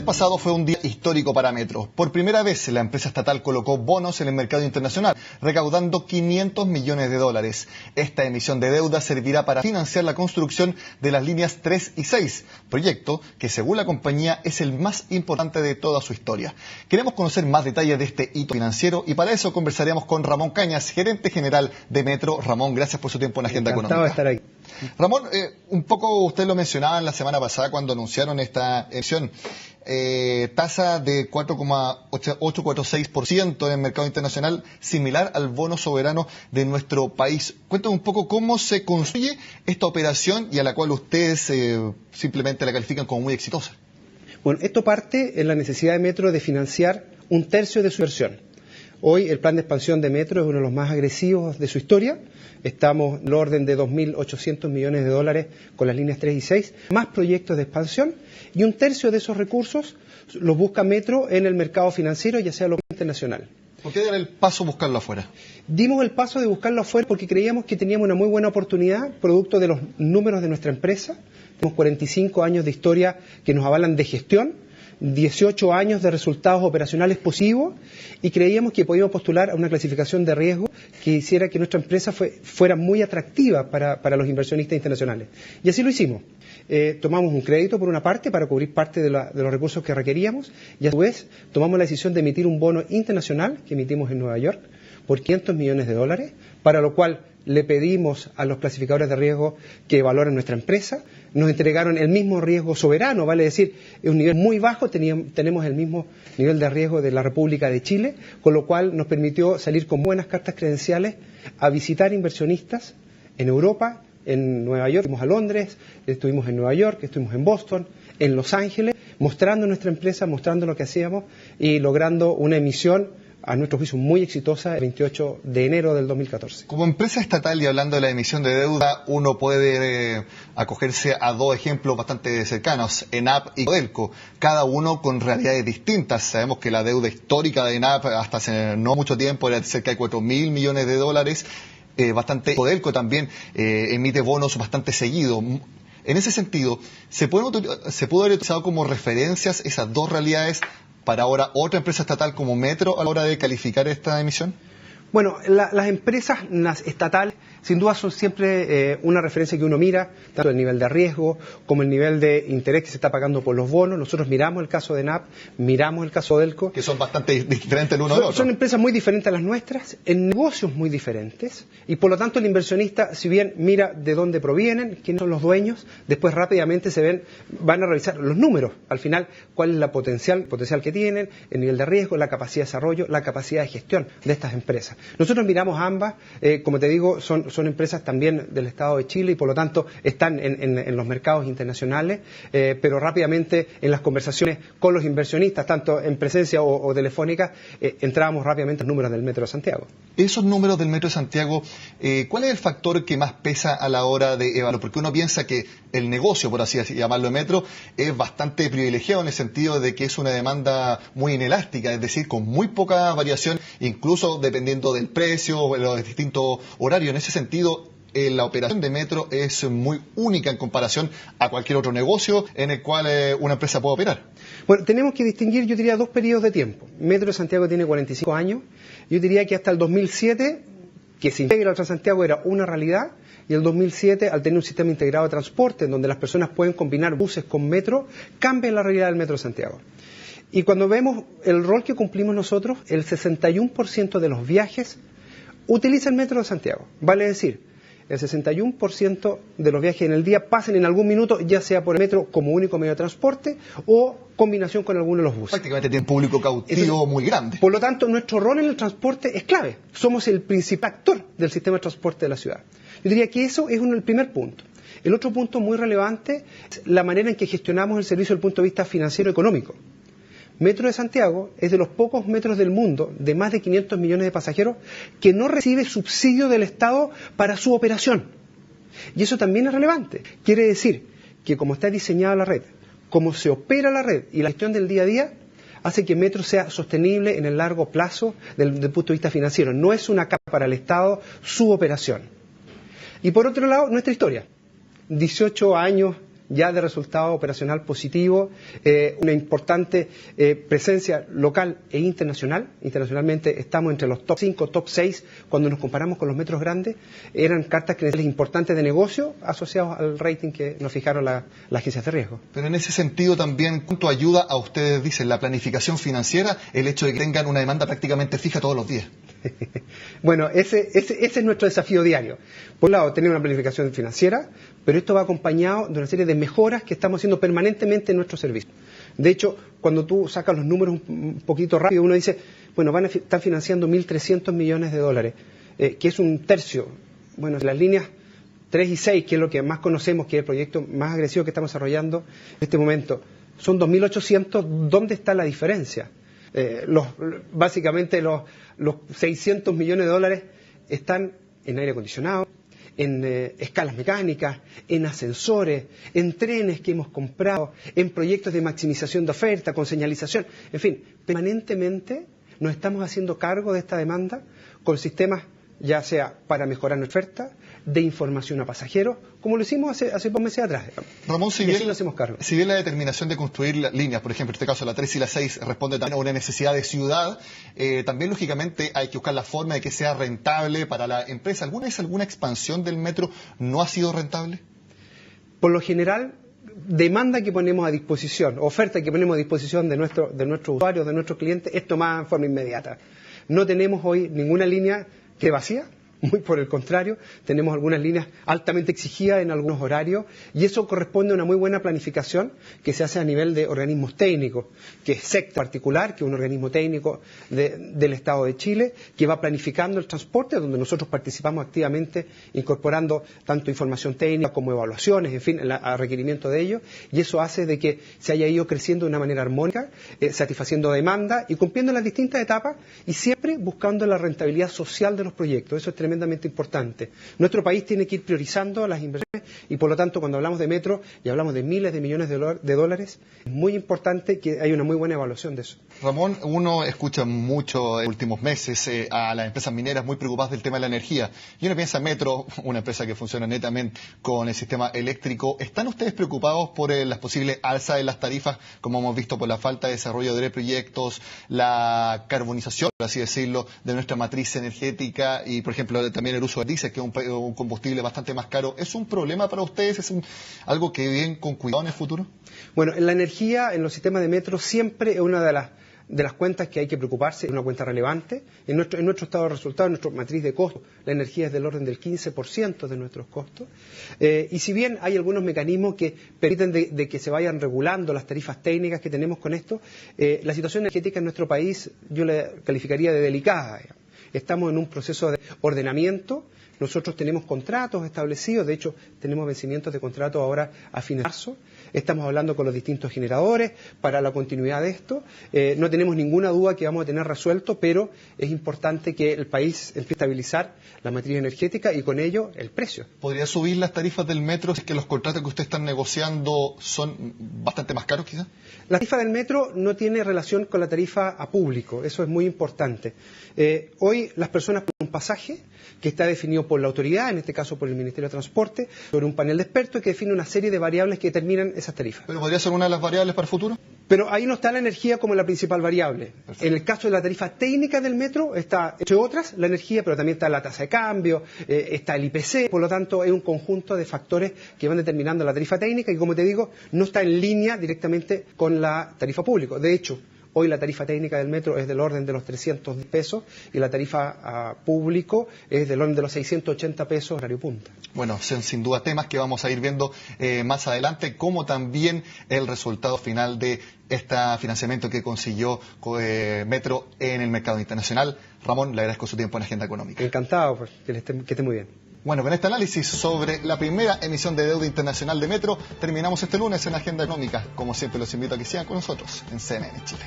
pasado fue un día histórico para Metro. Por primera vez, la empresa estatal colocó bonos en el mercado internacional, recaudando 500 millones de dólares. Esta emisión de deuda servirá para financiar la construcción de las líneas 3 y 6, proyecto que, según la compañía, es el más importante de toda su historia. Queremos conocer más detalles de este hito financiero y para eso conversaremos con Ramón Cañas, gerente general de Metro. Ramón, gracias por su tiempo en Agenda Económica. De estar ahí. Ramón, un poco usted lo mencionaba la semana pasada cuando anunciaron esta emisión. Tasa de 4,846% en el mercado internacional, similar al bono soberano de nuestro país. Cuéntame un poco cómo se construye esta operación y a la cual ustedes simplemente la califican como muy exitosa. Bueno, esto parte en la necesidad de Metro de financiar un tercio de su inversión. Hoy el plan de expansión de Metro es uno de los más agresivos de su historia. Estamos en el orden de 2.800 millones de dólares con las líneas 3 y 6, más proyectos de expansión, y un tercio de esos recursos los busca Metro en el mercado financiero, ya sea local o internacional. ¿Por qué dar el paso a buscarlo afuera? Dimos el paso de buscarlo afuera porque creíamos que teníamos una muy buena oportunidad, producto de los números de nuestra empresa. Tenemos 45 años de historia que nos avalan de gestión, 18 años de resultados operacionales positivos, y creíamos que podíamos postular a una clasificación de riesgo que hiciera que nuestra empresa fuera muy atractiva para los inversionistas internacionales. Y así lo hicimos. Tomamos un crédito por una parte para cubrir parte de los recursos que requeríamos, y a su vez tomamos la decisión de emitir un bono internacional que emitimos en Nueva York por 500 millones de dólares, para lo cual le pedimos a los clasificadores de riesgo que valoren nuestra empresa. Nos entregaron el mismo riesgo soberano, vale decir, es un nivel muy bajo, tenemos el mismo nivel de riesgo de la República de Chile, con lo cual nos permitió salir con buenas cartas credenciales a visitar inversionistas en Europa, en Nueva York, fuimos a Londres, estuvimos en Nueva York, estuvimos en Boston, en Los Ángeles, mostrando nuestra empresa, mostrando lo que hacíamos y logrando una emisión a nuestro juicio muy exitosa el 28 de enero del 2014. Como empresa estatal y hablando de la emisión de deuda, uno puede acogerse a dos ejemplos bastante cercanos, ENAP y Codelco, cada uno con realidades distintas. Sabemos que la deuda histórica de ENAP hasta hace no mucho tiempo era cerca de 4.000 millones de dólares, Codelco también emite bonos bastante seguidos. En ese sentido, ¿se pudo haber utilizado como referencias esas dos realidades para ahora otra empresa estatal como Metro a la hora de calificar esta emisión? Bueno, las empresas estatales sin duda son siempre una referencia que uno mira, tanto el nivel de riesgo como el nivel de interés que se está pagando por los bonos. Nosotros miramos el caso de ENAP, miramos el caso de Codelco. Que son bastante diferentes el uno del otro. Son empresas muy diferentes a las nuestras, en negocios muy diferentes, y por lo tanto el inversionista, si bien mira de dónde provienen, quiénes son los dueños, después rápidamente van a revisar los números, al final cuál es el potencial que tienen, el nivel de riesgo, la capacidad de desarrollo, la capacidad de gestión de estas empresas. Nosotros miramos ambas, como te digo, son empresas también del Estado de Chile y por lo tanto están en los mercados internacionales, pero rápidamente en las conversaciones con los inversionistas, tanto en presencia o telefónica, entrábamos rápidamente en los números del Metro de Santiago. Esos números del Metro de Santiago, ¿cuál es el factor que más pesa a la hora de evaluar? Porque uno piensa que el negocio, por así llamarlo, de Metro, es bastante privilegiado en el sentido de que es una demanda muy inelástica, es decir, con muy poca variación, incluso dependiendo del precio, los distintos horarios. En ese sentido, la operación de Metro es muy única en comparación a cualquier otro negocio en el cual una empresa puede operar. Bueno, tenemos que distinguir, yo diría, dos periodos de tiempo. Metro de Santiago tiene 45 años. Yo diría que hasta el 2007, que se integra al Transantiago, era una realidad. Y el 2007, al tener un sistema integrado de transporte, en donde las personas pueden combinar buses con metro, cambia la realidad del Metro de Santiago. Y cuando vemos el rol que cumplimos nosotros, el 61% de los viajes utiliza el Metro de Santiago. Vale decir, el 61% de los viajes en el día pasan en algún minuto, ya sea por el metro como único medio de transporte o combinación con alguno de los buses. Prácticamente tiene un público cautivo muy grande. Por lo tanto, nuestro rol en el transporte es clave. Somos el principal actor del sistema de transporte de la ciudad. Yo diría que eso es el primer punto. El otro punto muy relevante es la manera en que gestionamos el servicio desde el punto de vista financiero y económico. Metro de Santiago es de los pocos metros del mundo, de más de 500 millones de pasajeros, que no recibe subsidio del Estado para su operación. Y eso también es relevante. Quiere decir que como está diseñada la red, como se opera la red y la gestión del día a día, hace que Metro sea sostenible en el largo plazo desde el punto de vista financiero. No es una capa para el Estado su operación. Y por otro lado, nuestra historia. 18 años ya de resultado operacional positivo, una importante presencia local e internacional. Internacionalmente estamos entre los top 5, top 6, cuando nos comparamos con los metros grandes. Eran cartas credenciales importantes de negocio asociados al rating que nos fijaron las agencias de riesgo. Pero en ese sentido también, ¿cuánto ayuda a ustedes, dicen, la planificación financiera, el hecho de que tengan una demanda prácticamente fija todos los días? Bueno, ese es nuestro desafío diario. Por un lado, tener una planificación financiera, pero esto va acompañado de una serie de mejoras que estamos haciendo permanentemente en nuestro servicio. De hecho, cuando tú sacas los números un poquito rápido, uno dice, bueno, están financiando 1.300 millones de dólares, que es un tercio. Bueno, las líneas 3 y 6, que es lo que más conocemos, que es el proyecto más agresivo que estamos desarrollando en este momento, son 2.800. ¿Dónde está la diferencia? Básicamente los 600 millones de dólares están en aire acondicionado, en escalas mecánicas, en ascensores, en trenes que hemos comprado, en proyectos de maximización de oferta, con señalización. En fin, permanentemente nos estamos haciendo cargo de esta demanda con sistemas, ya sea para mejorar nuestra oferta, de información a pasajeros, como lo hicimos hace pocos meses atrás. Ramón, si bien la determinación de construir líneas, por ejemplo, en este caso la 3 y la 6, responde también a una necesidad de ciudad, también lógicamente hay que buscar la forma de que sea rentable para la empresa. ¿Alguna vez alguna expansión del metro no ha sido rentable? Por lo general, demanda que ponemos a disposición, oferta que ponemos a disposición de nuestros usuarios, de nuestros clientes, es tomada en forma inmediata. No tenemos hoy ninguna línea que vacía. Muy por el contrario, tenemos algunas líneas altamente exigidas en algunos horarios y eso corresponde a una muy buena planificación que se hace a nivel de organismos técnicos, que es SECTA particular, que es un organismo técnico del Estado de Chile, que va planificando el transporte, donde nosotros participamos activamente incorporando tanto información técnica como evaluaciones, en fin, a requerimiento de ellos, y eso hace de que se haya ido creciendo de una manera armónica, satisfaciendo demanda y cumpliendo las distintas etapas y siempre buscando la rentabilidad social de los proyectos. Eso es tremendamente importante. Nuestro país tiene que ir priorizando las inversiones y por lo tanto cuando hablamos de metro y hablamos de miles de millones de dólares, es muy importante que haya una muy buena evaluación de eso. Ramón, uno escucha mucho en los últimos meses a las empresas mineras muy preocupadas del tema de la energía. Y uno piensa en Metro, una empresa que funciona netamente con el sistema eléctrico. ¿Están ustedes preocupados por las posibles alzas de las tarifas, como hemos visto, por la falta de desarrollo de proyectos, la carbonización, por así decirlo, de nuestra matriz energética y, por ejemplo, también el uso de diésel, que es un combustible bastante más caro? ¿Es un problema para ustedes? ¿Es algo que ven con cuidado en el futuro? Bueno, en la energía, en los sistemas de metro, siempre es una de las cuentas que hay que preocuparse, es una cuenta relevante. En nuestro estado de resultados, en nuestra matriz de costos, la energía es del orden del 15% de nuestros costos. Y si bien hay algunos mecanismos que permiten de que se vayan regulando las tarifas técnicas que tenemos con esto, la situación energética en nuestro país yo la calificaría de delicada. Estamos en un proceso de ordenamiento. Nosotros tenemos contratos establecidos, de hecho tenemos vencimientos de contrato ahora a fin de marzo. Estamos hablando con los distintos generadores para la continuidad de esto. No tenemos ninguna duda que vamos a tener resuelto, pero es importante que el país empiece a estabilizar la matriz energética y con ello el precio. ¿Podría subir las tarifas del metro si es que los contratos que ustedes están negociando son bastante más caros quizás? La tarifa del metro no tiene relación con la tarifa a público, eso es muy importante. Hoy las personas pagan un pasaje que está definido por la autoridad, en este caso por el Ministerio de Transporte, sobre un panel de expertos que define una serie de variables que determinan esas tarifas. ¿Pero podría ser una de las variables para el futuro? Pero ahí no está la energía como la principal variable. Perfecto. En el caso de la tarifa técnica del metro está, entre otras, la energía, pero también está la tasa de cambio, está el IPC, por lo tanto es un conjunto de factores que van determinando la tarifa técnica y, como te digo, no está en línea directamente con la tarifa pública. De hecho, hoy la tarifa técnica del metro es del orden de los 300 pesos y la tarifa público es del orden de los 680 pesos horario punta. Bueno, son sin duda temas que vamos a ir viendo más adelante, como también el resultado final de este financiamiento que consiguió Metro en el mercado internacional. Ramón, le agradezco su tiempo en Agenda Económica. Encantado, pues, que esté muy bien. Bueno, con este análisis sobre la primera emisión de deuda internacional de Metro, terminamos este lunes en Agenda Económica. Como siempre, los invito a que sigan con nosotros en CNN Chile.